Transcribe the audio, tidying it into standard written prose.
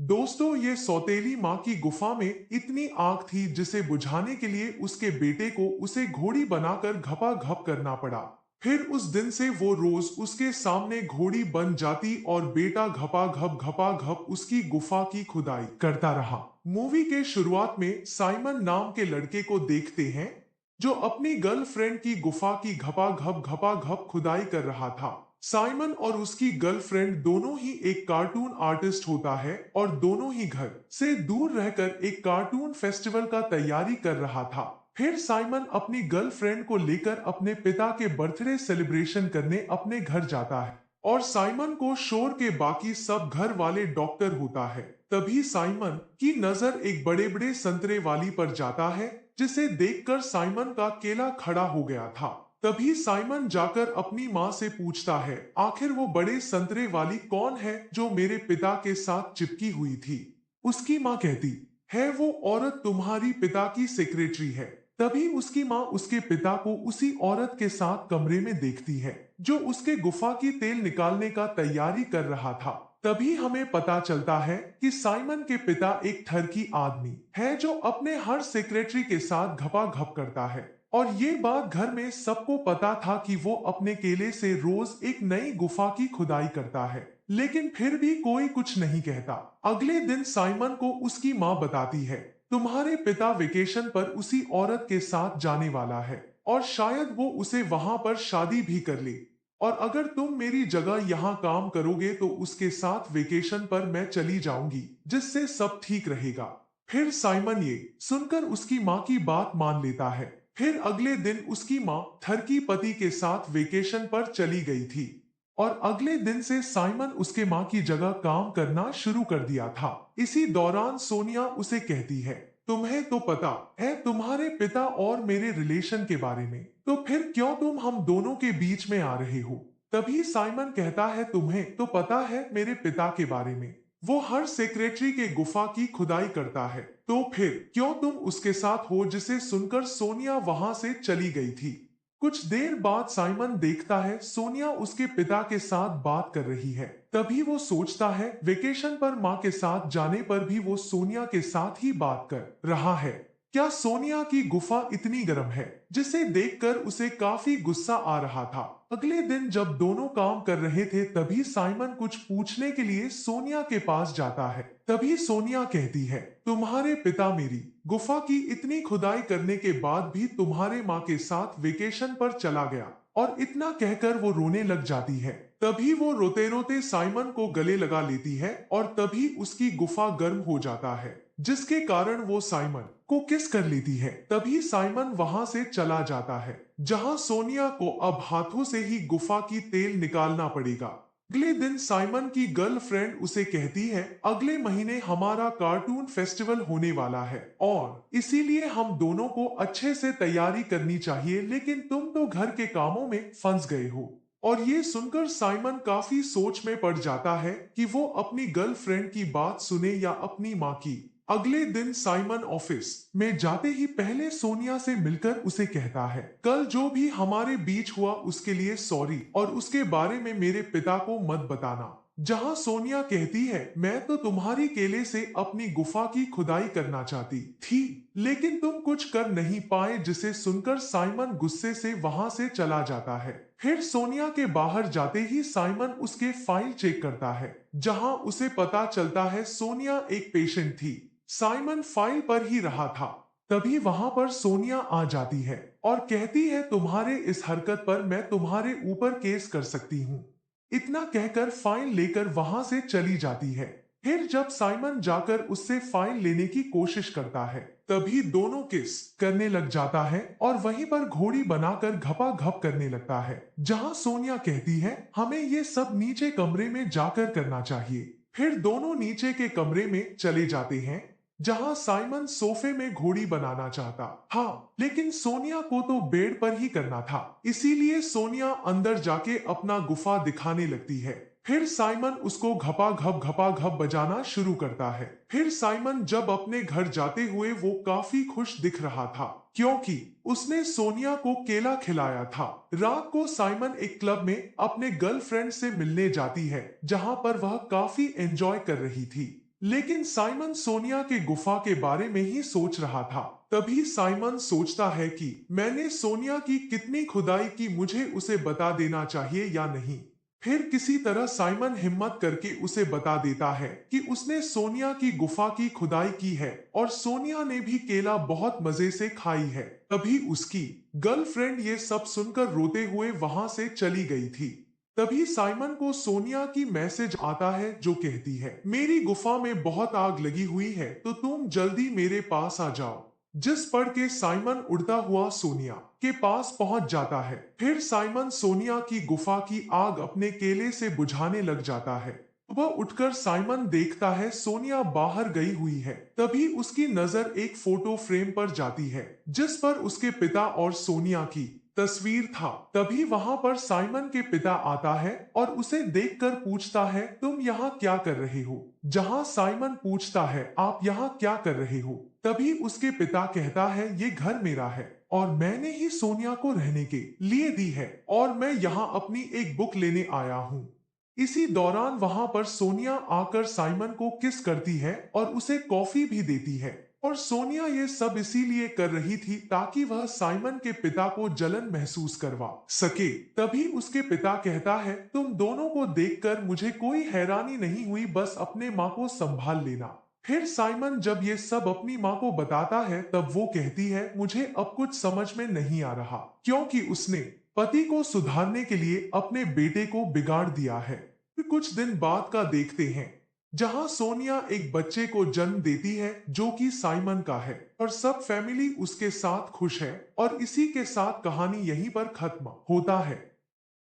दोस्तों, ये सौतेली माँ की गुफा में इतनी आग थी जिसे बुझाने के लिए उसके बेटे को उसे घोड़ी बनाकर घपाघप करना पड़ा। फिर उस दिन से वो रोज उसके सामने घोड़ी बन जाती और बेटा घपाघप उसकी गुफा की खुदाई करता रहा। मूवी के शुरुआत में साइमन नाम के लड़के को देखते हैं जो अपनी गर्लफ्रेंड की गुफा की घपाघप खुदाई कर रहा था। साइमन और उसकी गर्लफ्रेंड दोनों ही एक कार्टून आर्टिस्ट होता है और दोनों ही घर से दूर रहकर एक कार्टून फेस्टिवल का तैयारी कर रहा था। फिर साइमन अपनी गर्लफ्रेंड को लेकर अपने पिता के बर्थडे सेलिब्रेशन करने अपने घर जाता है और साइमन को शोर के बाकी सब घर वाले डॉक्टर होता है। तभी साइमन की नजर एक बड़े बड़े संतरे वाली पर जाता है जिसे देखकर साइमन का केला खड़ा हो गया था। तभी साइमन जाकर अपनी माँ से पूछता है, आखिर वो बड़े संतरे वाली कौन है जो मेरे पिता के साथ चिपकी हुई थी। उसकी माँ कहती है, वो औरत तुम्हारी पिता की सेक्रेटरी है। तभी उसकी माँ उसके पिता को उसी औरत के साथ कमरे में देखती है जो उसके गुफा की तेल निकालने का तैयारी कर रहा था। तभी हमें पता चलता है कि साइमन के पिता एक ठरकी आदमी है जो अपने हर सेक्रेटरी के साथ घपाघप करता है और ये बात घर में सबको पता था कि वो अपने केले से रोज एक नई गुफा की खुदाई करता है, लेकिन फिर भी कोई कुछ नहीं कहता। अगले दिन साइमन को उसकी माँ बताती है, तुम्हारे पिता वेकेशन पर उसी औरत के साथ जाने वाला है और शायद वो उसे वहां पर शादी भी कर ले, और अगर तुम मेरी जगह यहाँ काम करोगे तो उसके साथ वेकेशन पर मैं चली जाऊंगी जिससे सब ठीक रहेगा। फिर साइमन ये सुनकर उसकी माँ की बात मान लेता है। फिर अगले दिन उसकी माँ थर्की पति के साथ वेकेशन पर चली गई थी और अगले दिन से साइमन उसके माँ की जगह काम करना शुरू कर दिया था। इसी दौरान सोनिया उसे कहती है, तुम्हें तो पता है तुम्हारे पिता और मेरे रिलेशन के बारे में, तो फिर क्यों तुम हम दोनों के बीच में आ रहे हो। तभी साइमन कहता है, तुम्हें तो पता है मेरे पिता के बारे में, वो हर सेक्रेटरी के गुफा की खुदाई करता है, तो फिर क्यों तुम उसके साथ हो। जिसे सुनकर सोनिया वहां से चली गई थी। कुछ देर बाद साइमन देखता है सोनिया उसके पिता के साथ बात कर रही है। तभी वो सोचता है वेकेशन पर माँ के साथ जाने पर भी वो सोनिया के साथ ही बात कर रहा है। क्या सोनिया की गुफा इतनी गर्म है। जिसे देखकर उसे काफी गुस्सा आ रहा था। अगले दिन जब दोनों काम कर रहे थे तभी साइमन कुछ पूछने के लिए सोनिया के पास जाता है। तभी सोनिया कहती है, तुम्हारे पिता मेरी गुफा की इतनी खुदाई करने के बाद भी तुम्हारे माँ के साथ वेकेशन पर चला गया, और इतना कहकर वो रोने लग जाती है। तभी वो रोते रोते साइमन को गले लगा लेती है और तभी उसकी गुफा गर्म हो जाता है जिसके कारण वो साइमन को किस कर लेती है। तभी साइमन वहां से चला जाता है जहां सोनिया को अब हाथों से ही गुफा की तेल निकालना पड़ेगा। अगले दिन साइमन की गर्लफ्रेंड उसे कहती है, अगले महीने हमारा कार्टून फेस्टिवल होने वाला है और इसीलिए हम दोनों को अच्छे से तैयारी करनी चाहिए, लेकिन तुम तो घर के कामों में फंस गए हो। और ये सुनकर साइमन काफी सोच में पड़ जाता है कि वो अपनी गर्लफ्रेंड की बात सुने या अपनी माँ की। अगले दिन साइमन ऑफिस में जाते ही पहले सोनिया से मिलकर उसे कहता है, कल जो भी हमारे बीच हुआ उसके लिए सॉरी और उसके बारे में मेरे पिता को मत बताना। जहां सोनिया कहती है, मैं तो तुम्हारी केले से अपनी गुफा की खुदाई करना चाहती थी लेकिन तुम कुछ कर नहीं पाए। जिसे सुनकर साइमन गुस्से से वहां से चला जाता है। फिर सोनिया के बाहर जाते ही साइमन उसके फाइल चेक करता है जहां उसे पता चलता है सोनिया एक पेशेंट थी। साइमन फाइल पर ही रहा था। तभी वहां पर सोनिया आ जाती है और कहती है, तुम्हारे इस हरकत पर मैं तुम्हारे ऊपर केस कर सकती हूँ। इतना कहकर फाइल लेकर वहां से चली जाती है। फिर जब साइमन जाकर उससे फाइल लेने की कोशिश करता है तभी दोनों किस करने लग जाता है और वहीं पर घोड़ी बनाकर घपाघप करने लगता है। जहां सोनिया कहती है, हमें ये सब नीचे कमरे में जाकर करना चाहिए। फिर दोनों नीचे के कमरे में चले जाते हैं जहां साइमन सोफे में घोड़ी बनाना चाहता। हाँ, लेकिन सोनिया को तो बेड पर ही करना था, इसीलिए सोनिया अंदर जाके अपना गुफा दिखाने लगती है। फिर साइमन उसको घपा घप बजाना शुरू करता है। फिर साइमन जब अपने घर जाते हुए वो काफी खुश दिख रहा था क्योंकि उसने सोनिया को केला खिलाया था। रात को साइमन एक क्लब में अपने गर्लफ्रेंड से मिलने जाती है जहां पर वह काफी एंजॉय कर रही थी। लेकिन साइमन सोनिया के गुफा के बारे में ही सोच रहा था। तभी साइमन सोचता है कि मैंने सोनिया की कितनी खुदाई की, मुझे उसे बता देना चाहिए या नहीं। फिर किसी तरह साइमन हिम्मत करके उसे बता देता है कि उसने सोनिया की गुफा की खुदाई की है और सोनिया ने भी केला बहुत मजे से खाई है। तभी उसकी गर्लफ्रेंड ये सब सुनकर रोते हुए वहां से चली गई थी। तभी साइमन को सोनिया की मैसेज आता है जो कहती है, मेरी गुफा में बहुत आग लगी हुई है तो तुम जल्दी मेरे पास आ जाओ। जिस पढ़ के साइमन उड़ता हुआ सोनिया के पास पहुंच जाता है। फिर साइमन सोनिया की गुफा की आग अपने केले से बुझाने लग जाता है। वह उठकर साइमन देखता है सोनिया बाहर गई हुई है। तभी उसकी नजर एक फोटो फ्रेम पर जाती है जिस पर उसके पिता और सोनिया की तस्वीर था। तभी वहां पर साइमन के पिता आता है और उसे देखकर पूछता है, तुम यहाँ क्या कर रहे हो? जहां साइमन पूछता है, आप यहाँ क्या कर रहे हो? तभी उसके पिता कहता है, ये घर मेरा है और मैंने ही सोनिया को रहने के लिए दी है और मैं यहाँ अपनी एक बुक लेने आया हूँ। इसी दौरान वहां पर सोनिया आकर साइमन को किस करती है और उसे कॉफी भी देती है। और सोनिया ये सब इसीलिए कर रही थी ताकि वह साइमन के पिता को जलन महसूस करवा सके। तभी उसके पिता कहता है, तुम दोनों को देखकर मुझे कोई हैरानी नहीं हुई, बस अपने माँ को संभाल लेना। फिर साइमन जब ये सब अपनी माँ को बताता है तब वो कहती है, मुझे अब कुछ समझ में नहीं आ रहा क्योंकि उसने पति को सुधारने के लिए अपने बेटे को बिगाड़ दिया है। फिर कुछ दिन बाद का देखते हैं जहां सोनिया एक बच्चे को जन्म देती है जो कि साइमन का है और सब फैमिली उसके साथ खुश है। और इसी के साथ कहानी यहीं पर खत्म होता है।